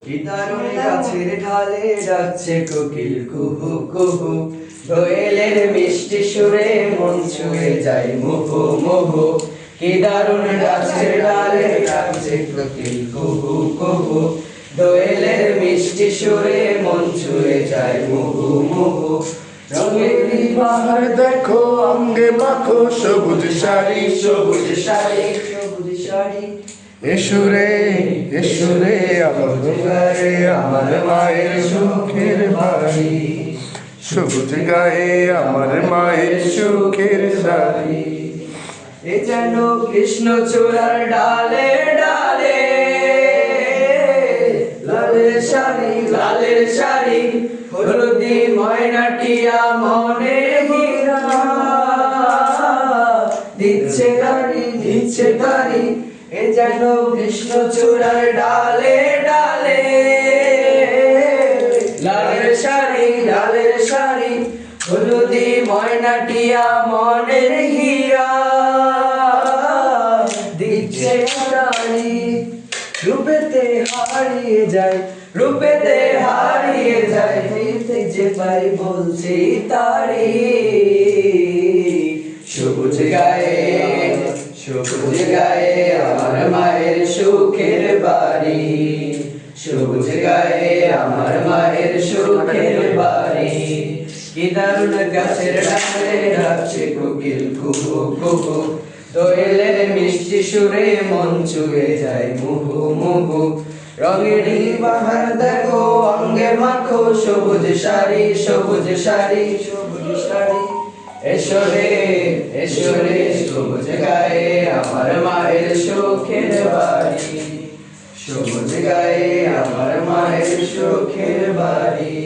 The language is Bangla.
কি দারুণ গাছের ঢালে যাচ্ছে কোকিল কুহু কুহু, দোয়েলের মিষ্টি সুরে মন ছুঁয়ে যায় মুহু মুহু। কি দারুণ গাছের ডালে যাচ্ছে কোকিল কুহু কুহু, দোয়েলের মিষ্টি সুরে মন ছুঁয়ে যায় মুহু মুহু। রঙের বাহার দেখো অঙ্গে মাখো সবুজ শাড়ি সবুজ শাড়ি সবুজ শাড়ি, এসুরে এসুরে আমার গায়ে আমার মায়ের সুখের বাড়ি, সবুজ গায়ে আমার মায়ের সুখের শাড়ি। এ যেন কৃষ্ণচূড়ার ডালে ডালে, লালের শাড়ি লালের শাড়ি, হলুদি ময়নাটিয়া মনে হীরা, দিচ্ছে গাড়ি দিচ্ছে গাড়ি। এ যেন কৃষ্ণচূড়ার ডালে ডালে, লালের শাড়ি হলুদি ময়নাটিয়া মনের হীরা, দিচ্ছে গাড়ি। রূপেতে হারিয়ে যায় রূপেতে হারিয়ে যায়, ফিরতে যে পাই বলছি তারি। সবুজ গায়ে আমার মায়ের সুখের বাড়ি, সবুজ গায়ে আমার মায়ের সুখের বাড়ি। কি দারুণ গাছের ডালে ডাকছে কোকিল কুহু কুহু, দোয়েলের মিষ্টি সুরে মন ছুঁয়ে যায় মুহু মুহু। রঙেরই বাহার দেখো অঙ্গে মাখো সবুজ শাড়ি সবুজ শাড়ি সবুজ শাড়ি, এসো রে সবুজ গায়ে আমার মায়ের সুখের বাড়ি, সবুজ গায়ে আমার মায়ের সুখের বাড়ি।